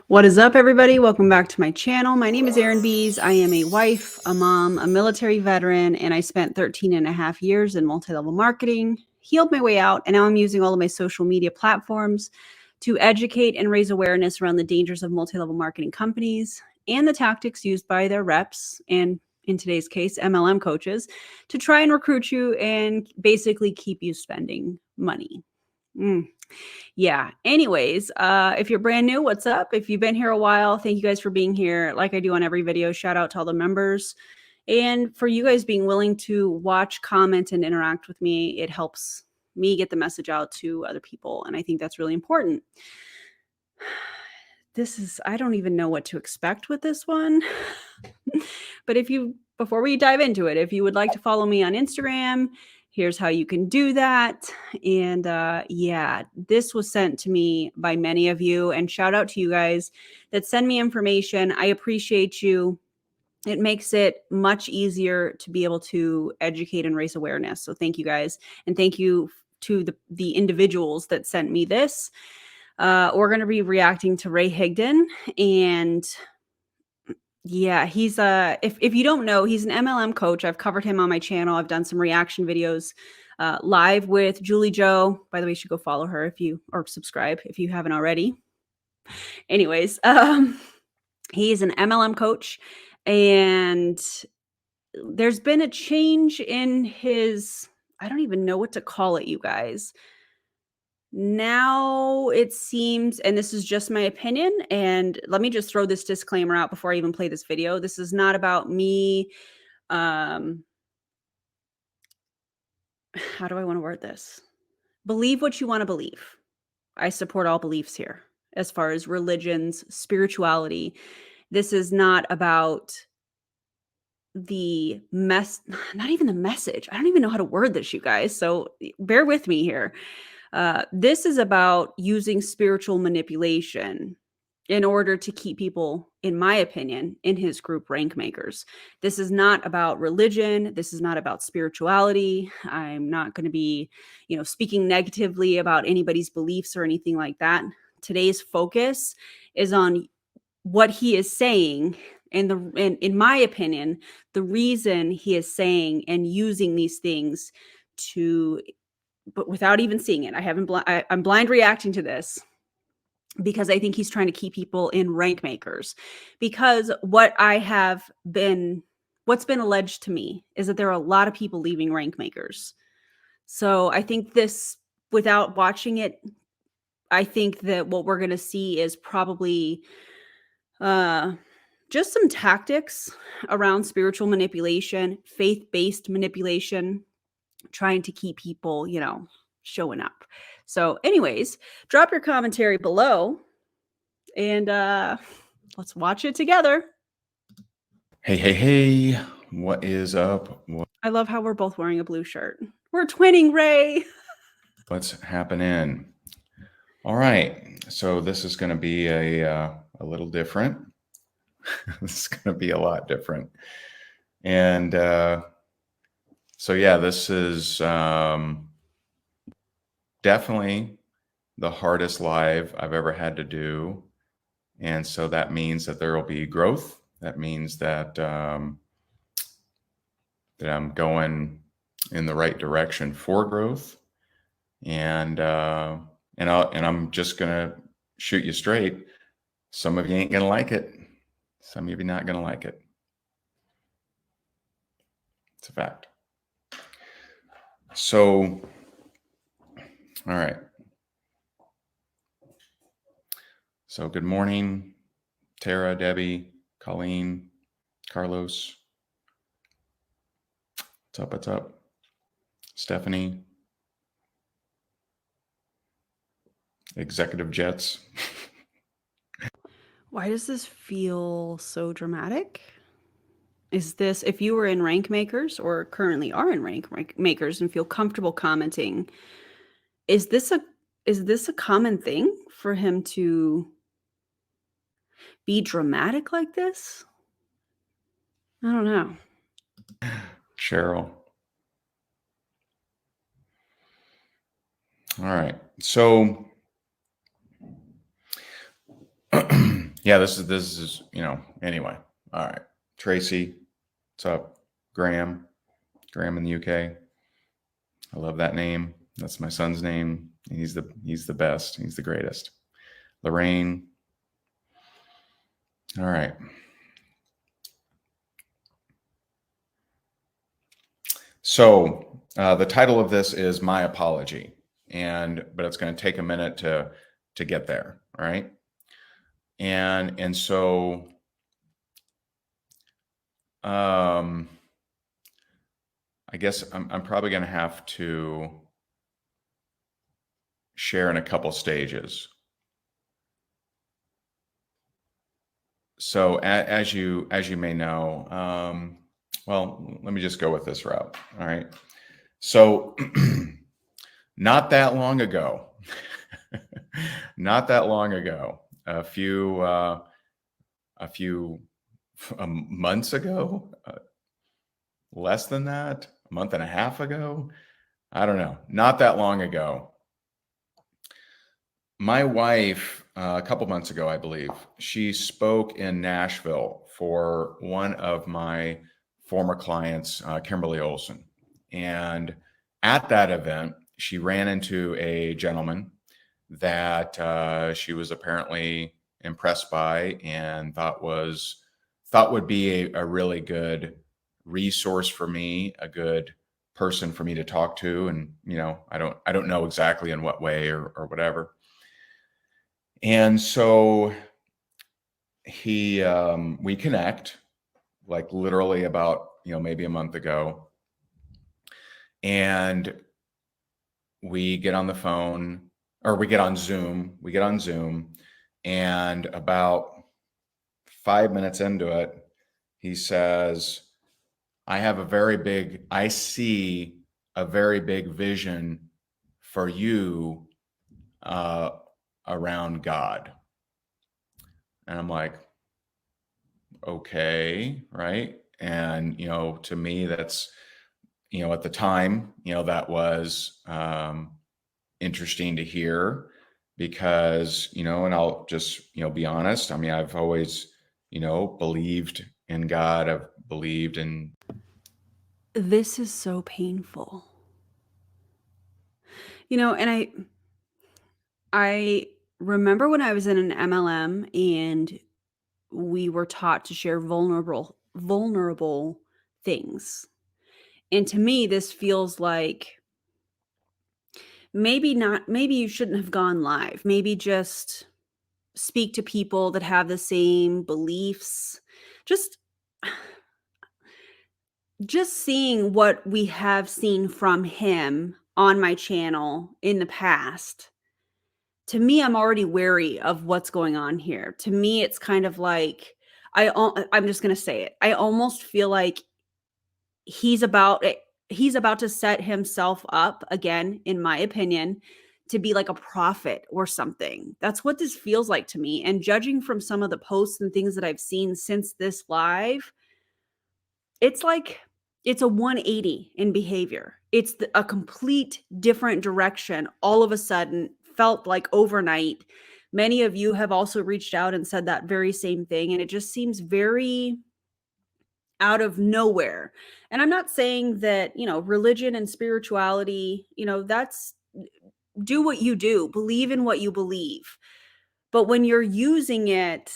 What is up, everybody? Welcome back to my channel. My name is erinbies. I am a wife, a mom, a military veteran, and I spent 13 and a half years in multi-level marketing, healed my way out, and now I'm using all of my social media platforms to educate and raise awareness around the dangers of multi-level marketing companies and the tactics used by their reps, and in today's case, MLM coaches, to try and recruit you and basically keep you spending money. Yeah. Anyways, if you're brand new, what's up? If you've been here a while, thank you guys for being here. Like I do on every video, shout out to all the members. And for you guys being willing to watch, comment, and interact with me, it helps me get the message out to other people. And I think that's really important. I don't even know what to expect with this one. But before we dive into it, if you would like to follow me on Instagram, here's how you can do that. And yeah, this was sent to me by many of you. And shout out to you guys that send me information. I appreciate you. It makes it much easier to be able to educate and raise awareness. So thank you guys. And thank you to the individuals that sent me this. We're going to be reacting to Ray Higdon. And yeah, he's if you don't know, he's an MLM coach. I've covered him on my channel. I've done some reaction videos live with Julie Joe. By the way, you should go follow her or subscribe if you haven't already. Anyways, he's an MLM coach, and there's been a change in his, I don't even know what to call it, you guys. Now it seems, and this is just my opinion, and let me just throw this disclaimer out before I even play this video. This is not about me. How do I want to word this? Believe what you want to believe. I support all beliefs here as far as religions, spirituality. This is not about not even the message. I don't even know how to word this, you guys. So bear with me here. This is about using spiritual manipulation in order to keep people, in my opinion, in his group rank makers. This is not about religion. This is not about spirituality. I'm not going to be, speaking negatively about anybody's beliefs or anything like that. Today's focus is on what he is saying, and in my opinion, the reason he is saying and using these things but without even seeing it. I'm blind reacting to this because I think he's trying to keep people in rank makers, because what's been alleged to me is that there are a lot of people leaving rank makers. So I think without watching it, I think that what we're going to see is probably just some tactics around spiritual manipulation, faith-based manipulation, trying to keep people, showing up. So anyways, drop your commentary below and let's watch it together. Hey, what is up? I love how we're both wearing a blue shirt. We're twinning, Ray. What's happening? All right, so this is going to be a little different. This is going to be a lot different. And so yeah, this is definitely the hardest live I've ever had to do. And so that means that there will be growth. That means that that I'm going in the right direction for growth. And I'm just gonna shoot you straight. Some of you ain't gonna like it. Some of you not gonna like it. It's a fact. So, all right. So good morning, Tara, Debbie, Colleen, Carlos. What's up? What's up? Stephanie. Executive Jets. Why does this feel so dramatic? Is this, if you were in rank makers or currently are in rank makers and feel comfortable commenting, is this a common thing for him to be dramatic like this? I don't know. Cheryl. All right. So yeah, this is, anyway. All right. Tracy, what's up? Graham in the UK. I love that name. That's my son's name. He's the best. He's the greatest. Lorraine. All right. So the title of this is My Apology, but it's going to take a minute to get there. All right. And so I guess I'm probably going to have to share in a couple stages. So as you may know, well, let me just go with this route. All right. So not that long ago, a few months ago, less than that, a month and a half ago, I don't know, not that long ago, my wife, a couple months ago, I believe, she spoke in Nashville for one of my former clients, Kimberly Olson. And at that event, she ran into a gentleman that she was apparently impressed by and thought would be a really good resource for me, a good person for me to talk to. And, I don't know exactly in what way or whatever. And so we connect, like literally about, maybe a month ago. And we get on the phone, or we get on Zoom. And about 5 minutes into it, he says, I see a very big vision for you around God. And I'm like, okay, right? And, to me, that's, at the time, that was interesting to hear because, and I'll just, be honest. I mean, I've always, believed in God. I've believed in. This is so painful. And I remember when I was in an MLM and we were taught to share vulnerable things. And to me, this feels like maybe you shouldn't have gone live. Maybe just speak to people that have the same beliefs. Just seeing what we have seen from him on my channel in the past. To me, I'm already wary of what's going on here. To me, it's kind of like I'm just going to say it. I almost feel like he's about to set himself up again, in my opinion, to be like a prophet or something. That's what this feels like to me. And judging from some of the posts and things that I've seen since this live, it's like it's a 180 in behavior. It's a complete different direction all of a sudden, felt like overnight. Many of you have also reached out and said that very same thing. And it just seems very out of nowhere. And I'm not saying that, religion and spirituality, that's do what you do, believe in what you believe. But when you're using it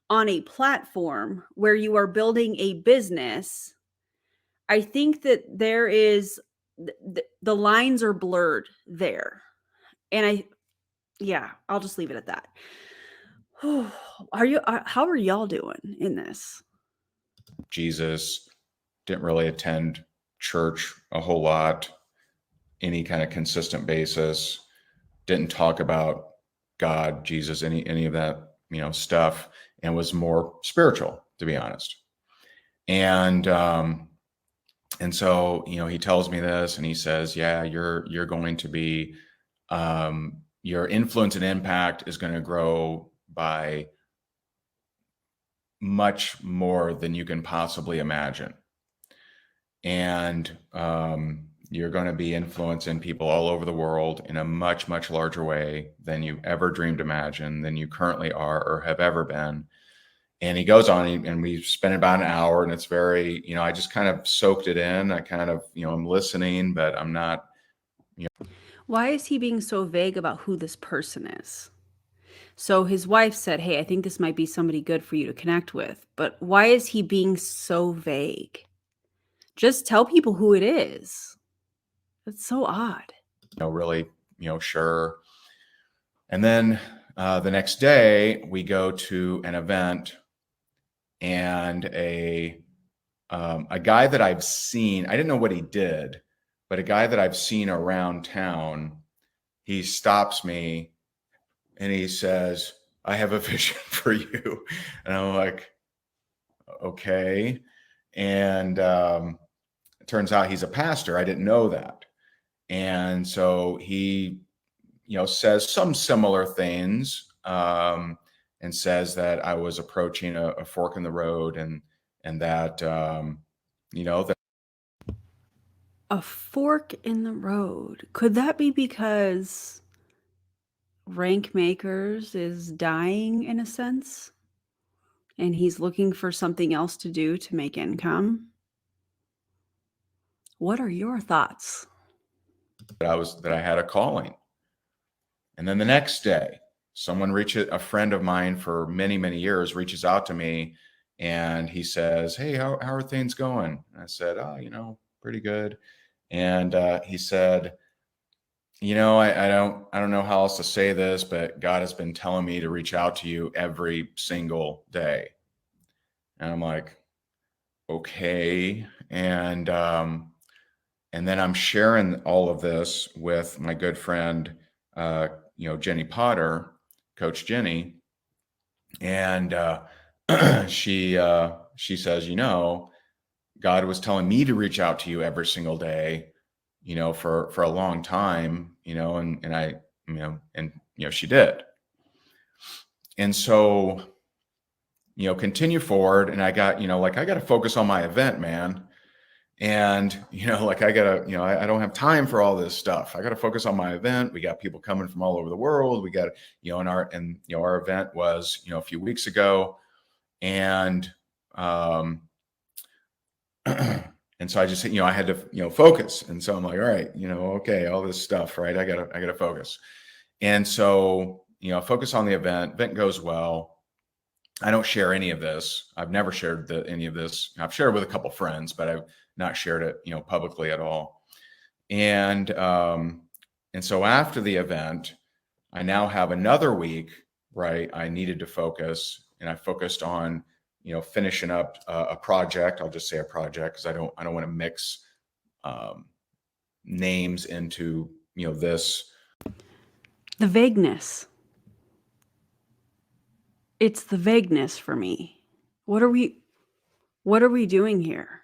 on a platform where you are building a business, I think that there is the lines are blurred there. And I'll just leave it at that. How are y'all doing in this? Jesus, didn't really attend church a whole lot, any kind of consistent basis, didn't talk about God, Jesus, any of that, stuff, and was more spiritual, to be honest. And so, he tells me this and he says, yeah, you're going to be, your influence and impact is going to grow by much more than you can possibly imagine. And, you're going to be influencing people all over the world in a much, much larger way than you ever dreamed to imagine, than you currently are or have ever been. And he goes on, and we spent about an hour, and it's very, I just kind of soaked it in. I kind of, I'm listening, but I'm not. Why is he being so vague about who this person is? So his wife said, "Hey, I think this might be somebody good for you to connect with." But why is he being so vague? Just tell people who it is. That's so odd. Really, sure. And then the next day we go to an event, and a guy that I've seen, I didn't know what he did, but a guy that I've seen around town, he stops me and he says, "I have a vision for you." And I'm like, okay. And it turns out he's a pastor. I didn't know that. And so he, says some similar things, and says that I was approaching a fork in the road, and that, that A fork in the road. Could that be because Rank Makers is dying in a sense? And he's looking for something else to do to make income? What are your thoughts? that I had a calling. And then the next day, a friend of mine for many, many years reaches out to me, and he says, "Hey, how are things going?" And I said, "Oh, pretty good." And he said, I don't know how else to say this, but God has been telling me to reach out to you every single day. And I'm like, okay. And then I'm sharing all of this with my good friend, Jenny Potter, Coach Jenny. And she says, God was telling me to reach out to you every single day, for a long time, and I, she did. And so, continue forward. And I got, I got to focus on my event, man. And, I gotta, I don't have time for all this stuff. I got to focus on my event. We got people coming from all over the world. We got, our event was, a few weeks ago. And, and so I just, I had to, focus. And so I'm like, all right, okay, all this stuff, right? I gotta focus. And so, focus on the event. Event goes well. I don't share any of this. I've never shared any of this. I've shared with a couple friends, but I've not shared it, publicly at all. And so after the event, I now have another week, right? I needed to focus, and I focused on, finishing up a project. I'll just say a project, because I don't want to mix names into, this. The vagueness. It's the vagueness for me. What are we doing here?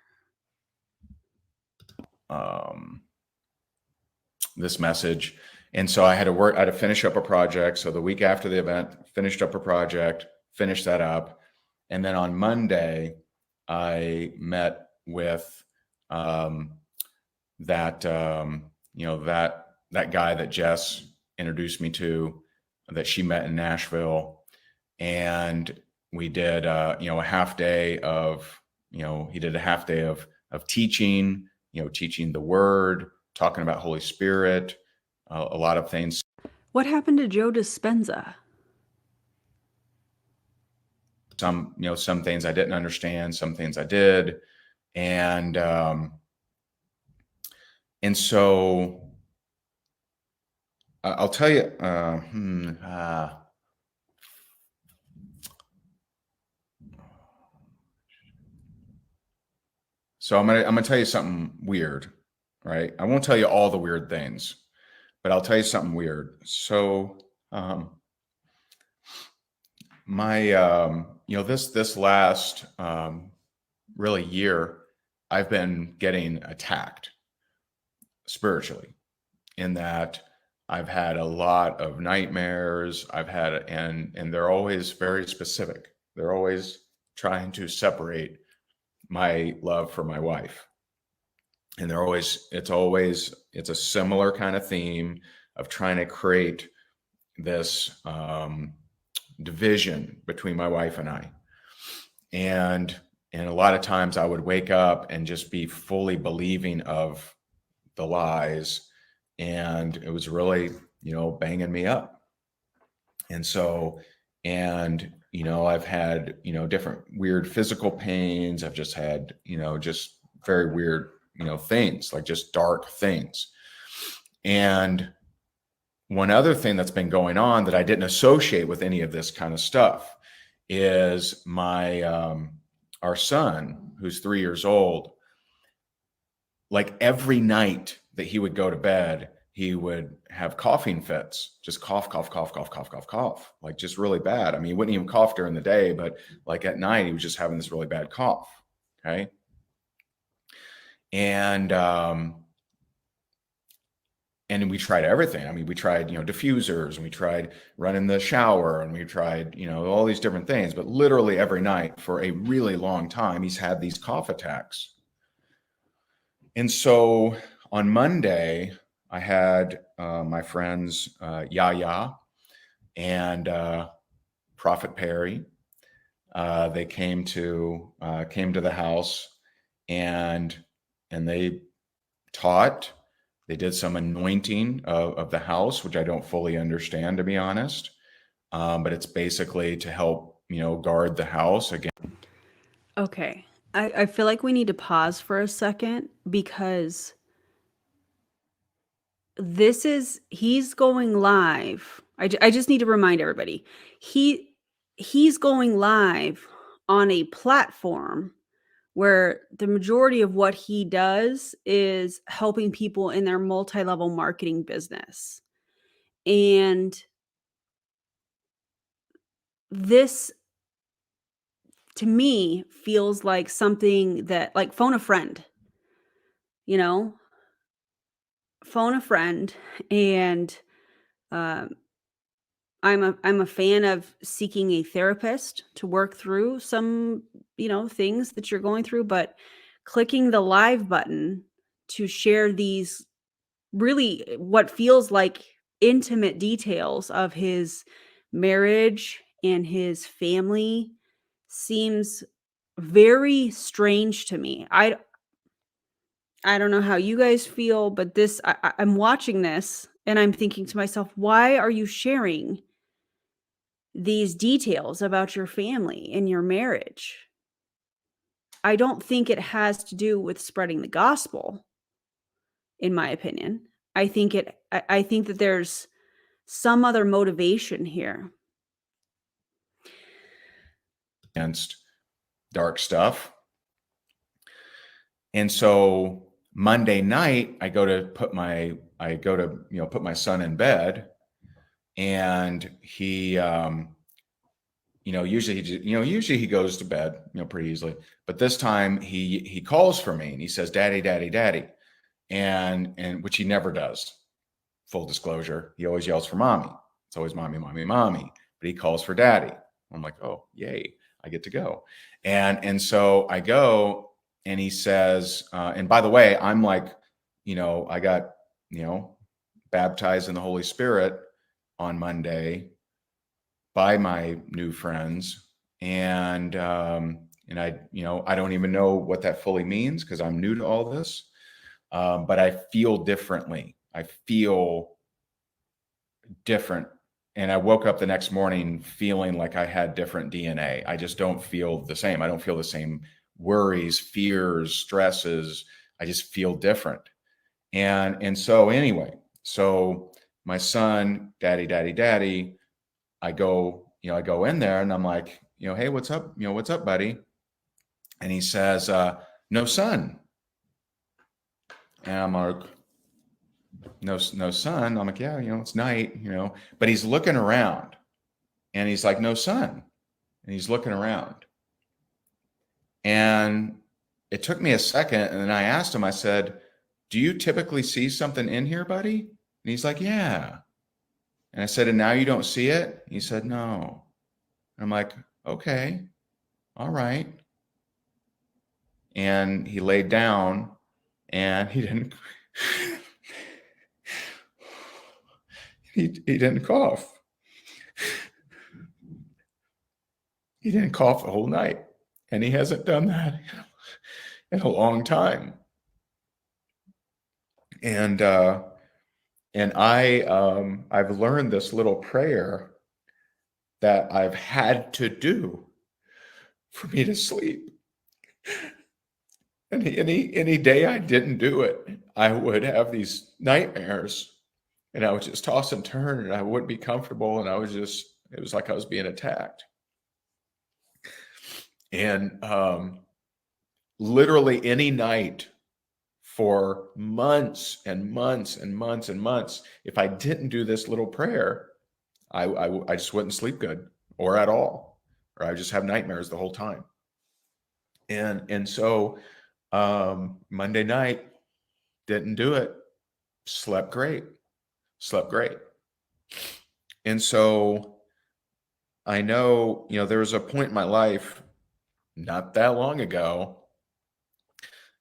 This message. And so I had to finish up a project. So the week after the event, finished up a project, finished that up. And then on Monday, I met with that guy that Jess introduced me to, that she met in Nashville. And we did, a half day of, he did a half day of teaching, teaching the word, talking about Holy Spirit, a lot of things. What happened to Joe Dispenza? Some things I didn't understand, some things I did. And so I'll tell you, so I'm gonna tell you something weird, right? I won't tell you all the weird things, but I'll tell you something weird. So this last really year, I've been getting attacked spiritually, in that I've had a lot of nightmares. And they're always very specific. They're always trying to separate my love for my wife. And it's a similar kind of theme of trying to create this division between my wife and I. And a lot of times I would wake up and just be fully believing of the lies. And it was really, banging me up. And so, I've had, different weird physical pains. I've just had, just very weird, things, like just dark things. And one other thing that's been going on that I didn't associate with any of this kind of stuff is our son, who's 3 years old. Like every night that he would go to bed, he would have coughing fits, just cough, cough, cough, cough, cough, cough, cough, like just really bad. I mean, he wouldn't even cough during the day, but like at night, he was just having this really bad cough. Okay. And we tried everything. I mean, we tried, diffusers, and we tried running the shower, and we tried, all these different things. But literally every night for a really long time, he's had these cough attacks. And so on Monday, I had my friends Yaya and Prophet Perry. They came to the house, and they taught. They did some anointing of the house, which I don't fully understand, to be honest. But it's basically to help, guard the house again. Okay. I feel like we need to pause for a second because he's going live. I just need to remind everybody. He's going live on a platform where the majority of what he does is helping people in their multi-level marketing business. And this, to me, feels like something that, like, phone a friend, phone a friend. And I'm a fan of seeking a therapist to work through some, things that you're going through, but clicking the live button to share these really what feels like intimate details of his marriage and his family seems very strange to me. I don't know how you guys feel, but I'm watching this and I'm thinking to myself, why are you sharing these details about your family and your marriage? I don't think it has to do with spreading the gospel, in my opinion. I think that there's some other motivation here. Against dark stuff. And so Monday night, I go to put my son in bed, and he, usually he goes to bed, pretty easily. But this time he calls for me and he says, "Daddy, daddy, daddy," and which he never does. Full disclosure, he always yells for mommy. It's always mommy, mommy, mommy. But he calls for daddy. I'm like, oh, yay, I get to go. And so I go, and he says, and by the way, I'm like, I got, baptized in the Holy Spirit on Monday by my new friends. And I, I don't even know what that fully means because I'm new to all this. But I feel differently. I feel different. And I woke up the next morning feeling like I had different DNA. I just don't feel the same. I don't feel the same worries, fears, stresses. I just feel different. And so anyway, so my son, daddy, daddy, daddy, I go in there and I'm like, hey, what's up? What's up, buddy? And he says, no son. And I'm like, no son. I'm like, yeah, it's night, but he's looking around and he's like, no son. And he's looking around. And it took me a second. And then I asked him, I said, do you typically see something in here, buddy? And he's like, yeah. And I said, and now you don't see it? He said, no. And I'm like, okay, all right. And he laid down and he didn't he didn't cough. He didn't cough the whole night, and he hasn't done that in a long time. And I've learned this little prayer that I've had to do for me to sleep. And any day I didn't do it, I would have these nightmares, and I would just toss and turn, and I wouldn't be comfortable, and it was like I was being attacked. And literally any night for months and months and months and months, if I didn't do this little prayer, I just wouldn't sleep good or at all, or I just have nightmares the whole time. And so Monday night, didn't do it, slept great. And so I know, there was a point in my life not that long ago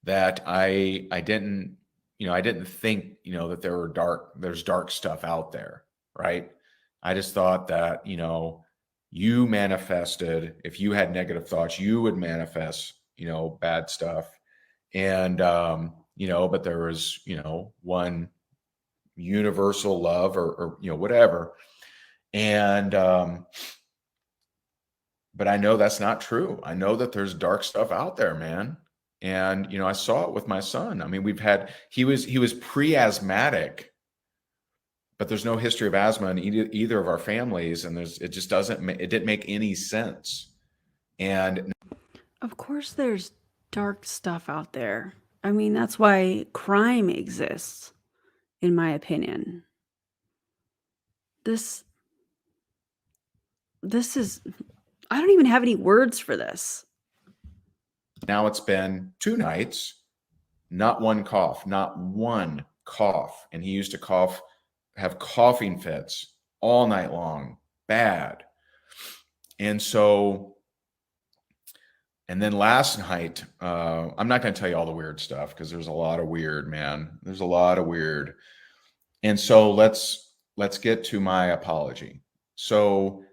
that I didn't, I didn't think, that there's dark stuff out there, right? I just thought that, you manifested, if you had negative thoughts, you would manifest, bad stuff. And, but there was, one universal love or whatever. And, but I know that's not true. I know that there's dark stuff out there, man. And, I saw it with my son. I mean, he was pre-asthmatic, but there's no history of asthma in either of our families. And it just it didn't make any sense. And Of course, there's dark stuff out there. I mean, that's why crime exists, in my opinion. This is, I don't even have any words for this. now it's been 2 nights, not one cough. And he used to have coughing fits all night long, bad. And then last night, I'm not going to tell you all the weird stuff because there's a lot of weird, man. There's a lot of weird. And so let's get to my apology. So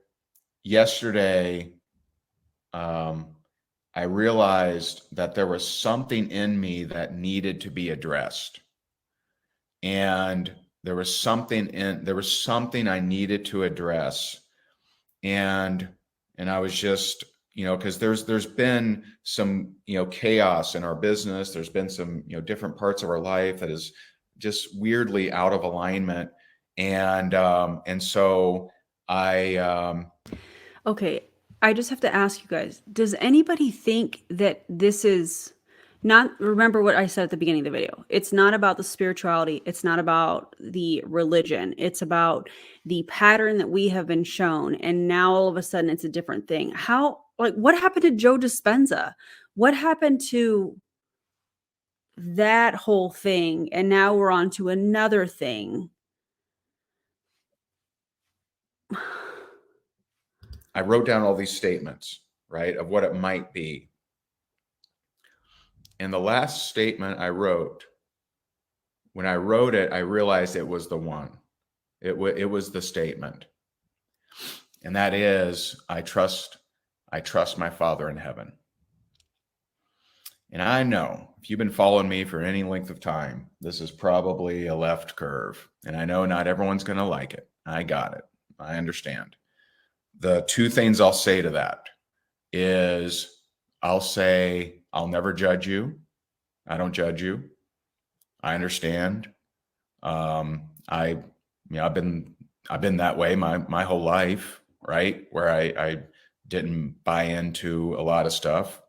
yesterday, I realized that there was something in me that needed to be addressed. And there was something I needed to address. And I was just, because there's been some, chaos in our business. There's been some, different parts of our life that is just weirdly out of alignment. And so Okay, I just have to ask you guys, does anybody think that this is not, remember what I said at the beginning of the video. It's not about the spirituality. It's not about the religion. It's about the pattern that we have been shown. And now all of a sudden it's a different thing. What happened to Joe Dispenza? What happened to that whole thing? And now we're on to another thing. I wrote down all these statements, right, of what it might be. And the last statement I wrote, when I wrote it, I realized it was the one. It was the statement. And that is, I trust my Father in heaven. And I know if you've been following me for any length of time, this is probably a left curve. And I know not everyone's going to like it. I got it. I understand. The 2 things I'll say to that is I'll say, I'll never judge you. I don't judge you. I understand. I've been that way my whole life, right? Where I didn't buy into a lot of stuff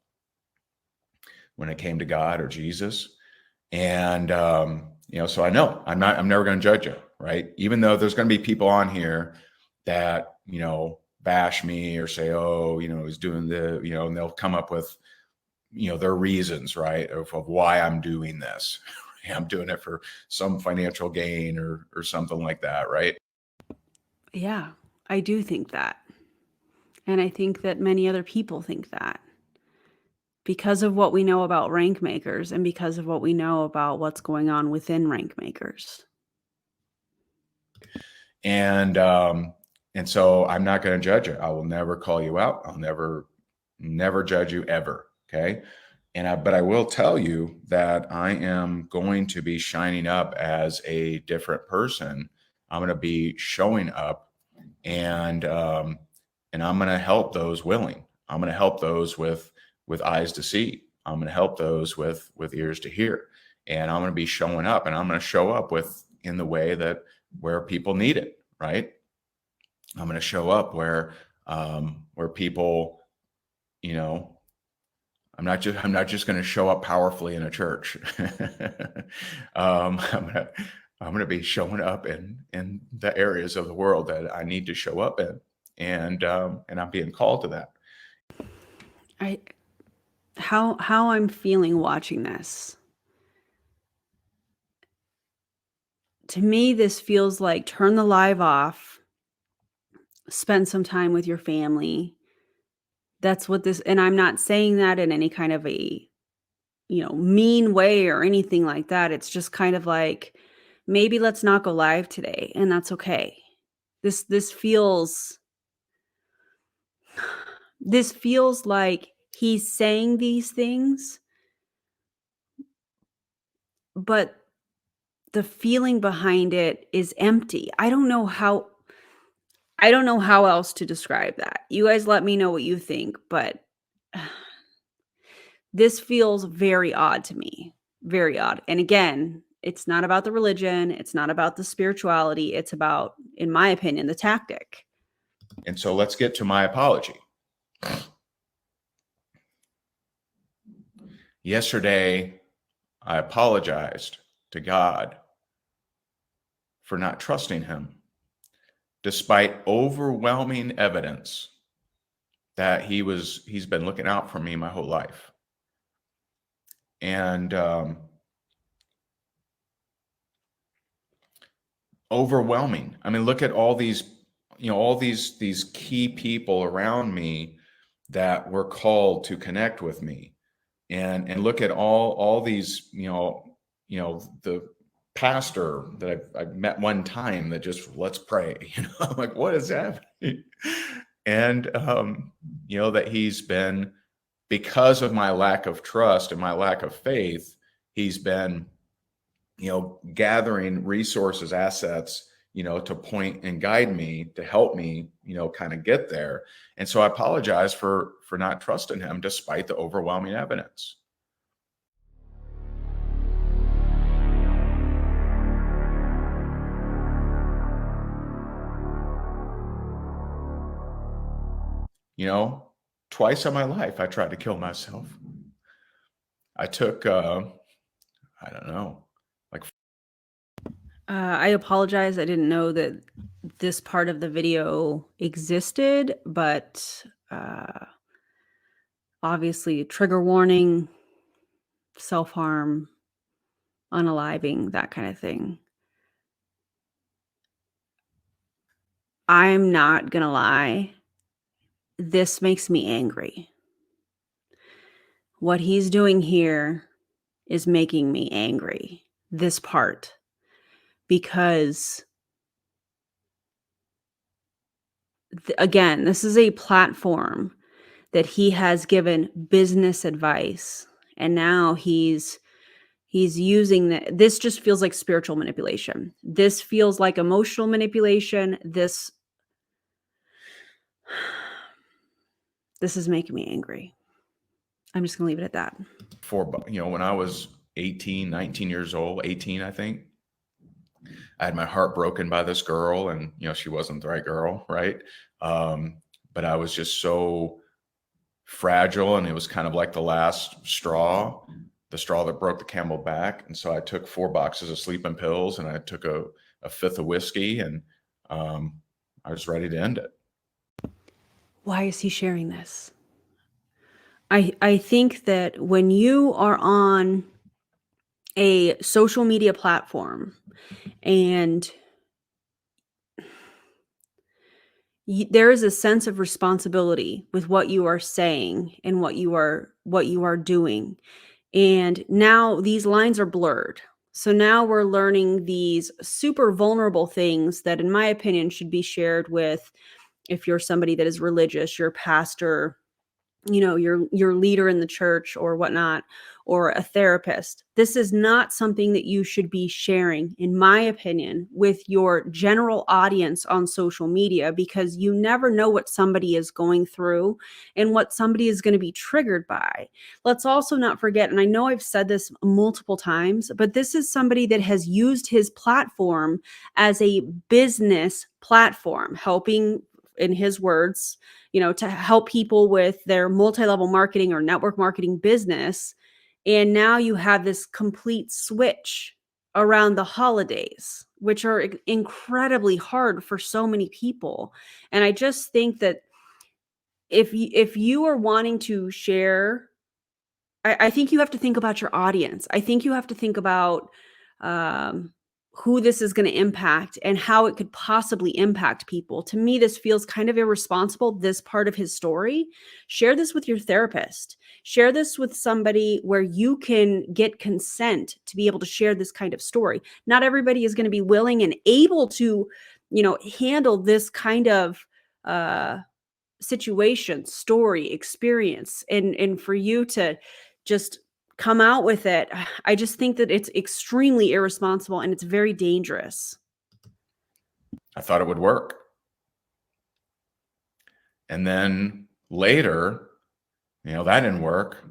when it came to God or Jesus. And, so I know I'm never going to judge you, right? Even though there's going to be people on here that, bash me or say, oh, he's doing and they'll come up with, their reasons, right, of why I'm doing this. I'm doing it for some financial gain or something like that, right? Yeah, I do think that. And I think that many other people think that. because of what we know about rank makers and because of what we know about what's going on within rank makers. And so I'm not going to judge it. I will never call you out. I'll never judge you ever. Okay. But I will tell you that I am going to be shining up as a different person. I'm going to be showing up, and I'm going to help those willing. I'm going to help those with eyes to see. I'm going to help those with ears to hear. And I'm going to be showing up, and I'm going to show up in the way that where people need it, right? I'm going to show up where people, I'm not just going to show up powerfully in a church. I'm going to be showing up in the areas of the world that I need to show up in, and I'm being called to that. How I'm feeling watching this. To me, this feels like turn the live off, spend some time with your family. That's what this, and I'm not saying that in any kind of a, mean way or anything like that. It's just kind of like, maybe let's not go live today, and that's okay. This feels like he's saying these things, but the feeling behind it is empty. I don't know how else to describe that. You guys let me know what you think, but this feels very odd to me. Very odd. And again, it's not about the religion, it's not about the spirituality, it's about, in my opinion, the tactic. And so let's get to my apology. Yesterday, I apologized to God for not trusting him, despite overwhelming evidence that he's been looking out for me my whole life. And overwhelming. I mean, look at all these, these key people around me that were called to connect with me. And look at all these, the pastor that I met one time that just, let's pray, I'm like, what is happening? And, that he's been, because of my lack of trust and my lack of faith, he's been, gathering resources, assets, to point and guide me, to help me, kind of get there. And so I apologize for not trusting him despite the overwhelming evidence. Twice in my life, I tried to kill myself. I took, I don't know, like. I apologize. I didn't know that this part of the video existed, but obviously trigger warning, self-harm, unaliving, that kind of thing. I'm not gonna lie. This makes me angry. What he's doing here is making me angry. This part. Because again, this is a platform that he has given business advice, and now he's using that. This just feels like spiritual manipulation. This feels like emotional manipulation. This is making me angry. I'm just gonna leave it at that. When I was 18, 19 years old, 18, I think, I had my heart broken by this girl, and she wasn't the right girl, right? But I was just so fragile, and it was kind of like the last straw, the straw that broke the camel back. And so I took 4 boxes of sleeping pills, and I took a 5th of whiskey, and I was ready to end it. Why is he sharing this? I think that when you are on a social media platform and there is a sense of responsibility with what you are saying and what you are doing. And now these lines are blurred. So now we're learning these super vulnerable things that, in my opinion, should be shared with, if you're somebody that is religious, your pastor, your leader in the church or whatnot, or a therapist. This is not something that you should be sharing, in my opinion, with your general audience on social media, because you never know what somebody is going through and what somebody is going to be triggered by. Let's also not forget, and I know I've said this multiple times, but this is somebody that has used his platform as a business platform, helping, in his words, to help people with their multi-level marketing or network marketing business. And now you have this complete switch around the holidays, which are incredibly hard for so many people. And I just think that if you are wanting to share, I think you have to think about your audience. I think you have to think about um, who this is going to impact and how it could possibly impact people. To me, this feels kind of irresponsible, this part of his story. Share this with your therapist. Share this with somebody where you can get consent to be able to share this kind of story. Not everybody is going to be willing and able to, handle this kind of uh, situation, story, experience, and for you to just come out with it. I just think that it's extremely irresponsible and it's very dangerous. I thought it would work. And then later, that didn't work.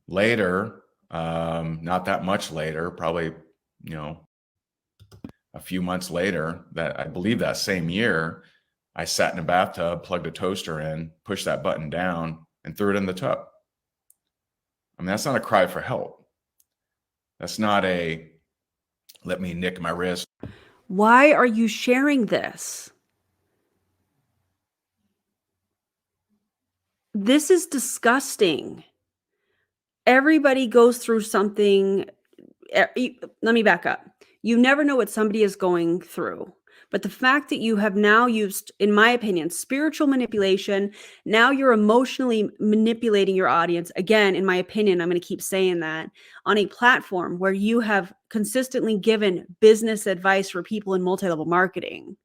Later, not that much later, probably, a few months later, that I believe that same year, I sat in a bathtub, plugged a toaster in, pushed that button down, and threw it in the tub. I mean, that's not a cry for help. That's not a let me nick my wrist. Why are you sharing this? This is disgusting. Everybody goes through something. Let me back up. You never know what somebody is going through. But the fact that you have now used, in my opinion, spiritual manipulation, now you're emotionally manipulating your audience. Again, in my opinion, I'm going to keep saying that, on a platform where you have consistently given business advice for people in multi-level marketing.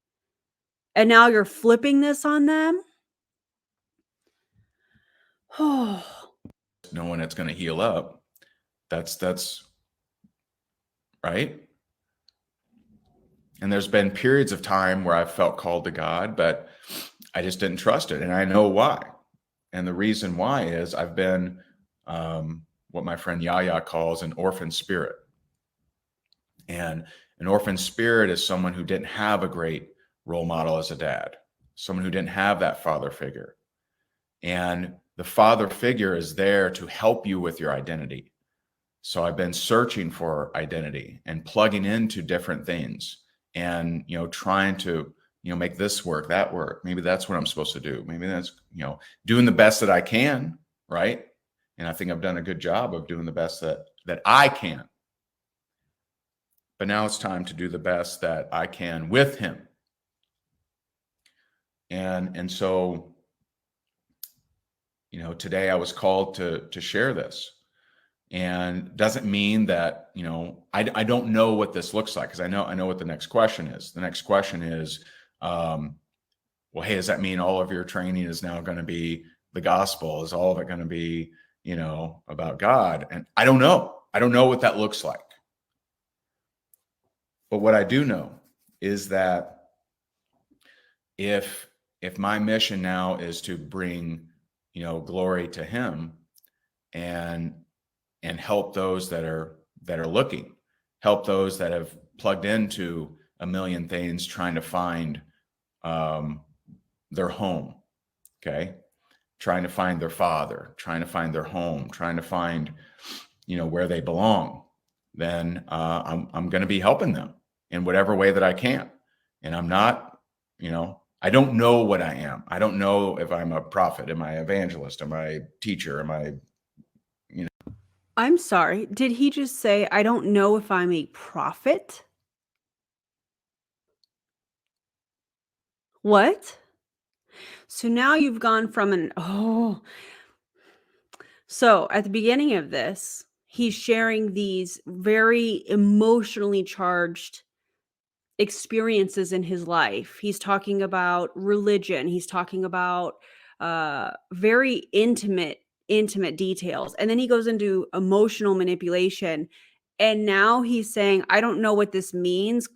And now you're flipping this on them. Oh, Knowing it's going to heal up. That's right. And there's been periods of time where I've felt called to God, but I just didn't trust it. And I know why. And the reason why is I've been what my friend Yaya calls an orphan spirit. And an orphan spirit is someone who didn't have a great role model as a dad, someone who didn't have that father figure. And the father figure is there to help you with your identity. So I've been searching for identity and plugging into different things and, trying to, make this work, that work. Maybe that's what I'm supposed to do. Maybe that's, doing the best that I can. Right. And I think I've done a good job of doing the best that I can. But now it's time to do the best that I can with him. And so, today I was called to share this. And doesn't mean that, I don't know what this looks like, because I know what the next question is. The next question is, well, hey, does that mean all of your training is now going to be the gospel? Is all of it going to be, about God? And I don't know. I don't know what that looks like. But what I do know is that if my mission now is to bring, glory to him and help those that are looking, help those that have plugged into a million things trying to find their home, okay? Trying to find their father, trying to find their home, trying to find, where they belong, then I'm going to be helping them in whatever way that I can. And I'm not, I don't know what I am. I don't know if I'm a prophet, am I evangelist, am I a teacher, am I, I'm sorry. Did he just say, I don't know if I'm a prophet? What? So now you've gone from so at the beginning of this, he's sharing these very emotionally charged experiences in his life. He's talking about religion. He's talking about very intimate details. And then he goes into emotional manipulation. And now he's saying, I don't know what this means.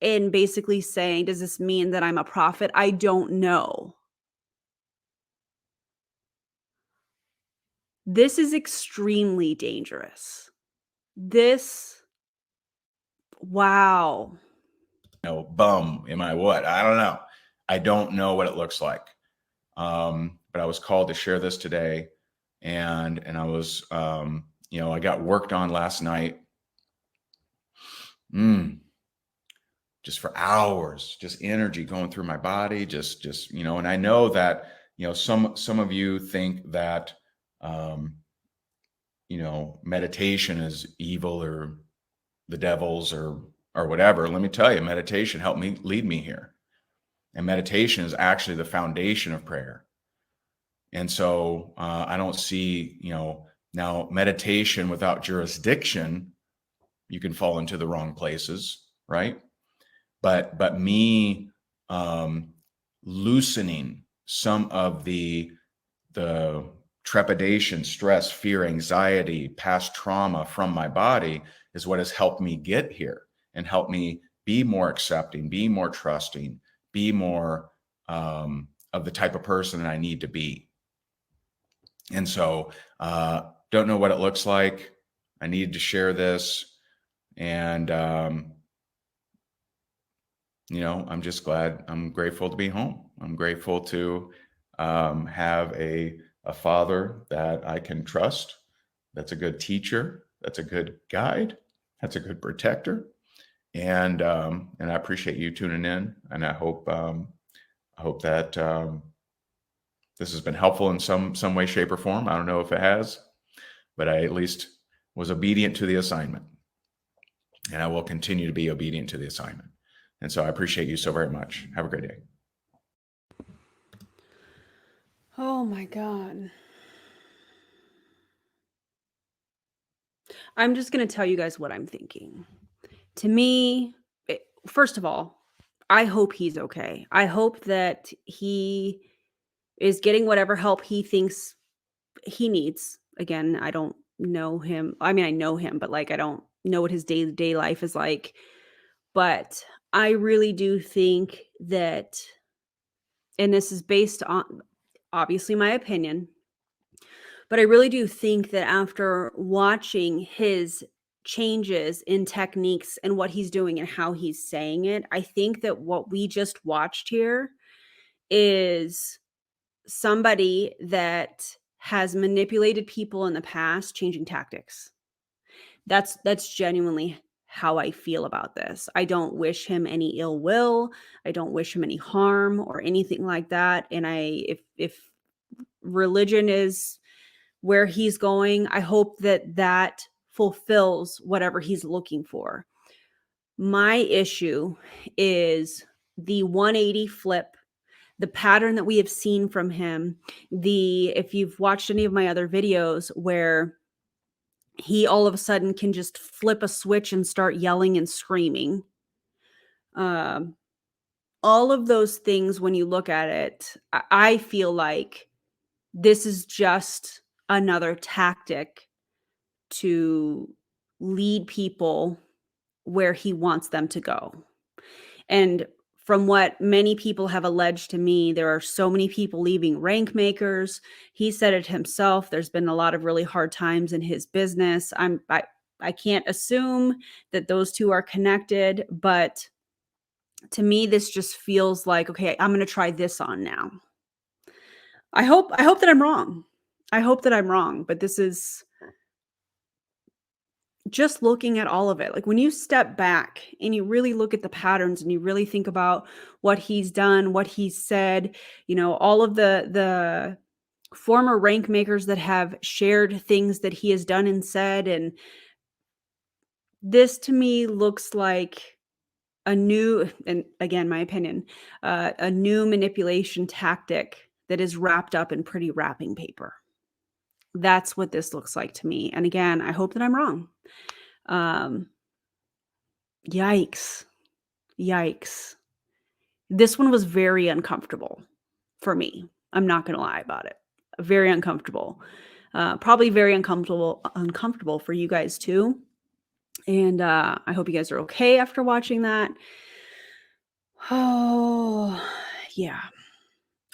And basically saying, does this mean that I'm a prophet? I don't know. This is extremely dangerous. This, wow. Bum, am I what? I don't know. I don't know what it looks like. But I was called to share this today, and I was, I got worked on last night. Just for hours, just energy going through my body, just, and I know that, some of you think that, meditation is evil or the devil's or whatever. Let me tell you, meditation helped me lead me here. And meditation is actually the foundation of prayer. And so I don't see, now meditation without jurisdiction, you can fall into the wrong places, right? But me loosening some of the trepidation, stress, fear, anxiety, past trauma from my body is what has helped me get here and helped me be more accepting, be more trusting, be more of the type of person that I need to be. And so don't know what it looks like. I needed to share this. And, I'm just glad, I'm grateful to be home. I'm grateful to have a father that I can trust. That's a good teacher. That's a good guide. That's a good protector. And I appreciate you tuning in. And I hope that this has been helpful in some way, shape, or form. I don't know if it has, but I at least was obedient to the assignment. And I will continue to be obedient to the assignment. And so I appreciate you so very much. Have a great day. Oh my God. I'm just going to tell you guys what I'm thinking. To me, first of all, I hope he's okay. I hope that he is getting whatever help he thinks he needs. Again, I don't know him. I mean, I know him, but I don't know what his day-to-day life is like. But I really do think that, and this is based on obviously my opinion, but I really do think that after watching his changes in techniques and what he's doing and how he's saying it, I think that what we just watched here is somebody that has manipulated people in the past changing tactics. That's genuinely how I feel about this. I don't wish him any ill will. I don't wish him any harm or anything like that. And if religion is where he's going, I hope that fulfills whatever he's looking for. My issue is the 180 flip, the pattern that we have seen from him. If you've watched any of my other videos where he all of a sudden can just flip a switch and start yelling and screaming. All of those things, when you look at it, I feel like this is just another tactic to lead people where he wants them to go. And from what many people have alleged to me, there are so many people leaving rank makers. He said it himself. There's been a lot of really hard times in his business. I can't assume that those two are connected, but to me, this just feels like, okay, I'm going to try this on now. I hope that I'm wrong. I hope that I'm wrong, but this is just looking at all of it. Like when you step back and you really look at the patterns and you really think about what he's done, what he's said, all of the former rank makers that have shared things that he has done and said. And this to me looks like a new, and again, my opinion, a new manipulation tactic that is wrapped up in pretty wrapping paper. That's what this looks like to me. And again, I hope that I'm wrong. Yikes. Yikes. This one was very uncomfortable for me. I'm not going to lie about it. Very uncomfortable. Probably very uncomfortable for you guys too. And I hope you guys are okay after watching that. Oh, yeah.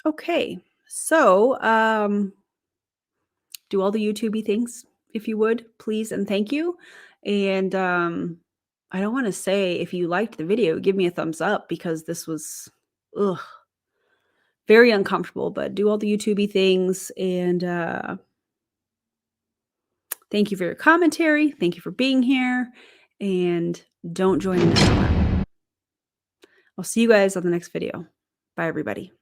Okay. So, do all the YouTubey things if you would, please and thank you. And I don't want to say, if you liked the video, give me a thumbs up, because this was very uncomfortable, but do all the YouTubey things. And thank you for your commentary. Thank you for being here. And don't join in. I'll see you guys on the next video. Bye, everybody.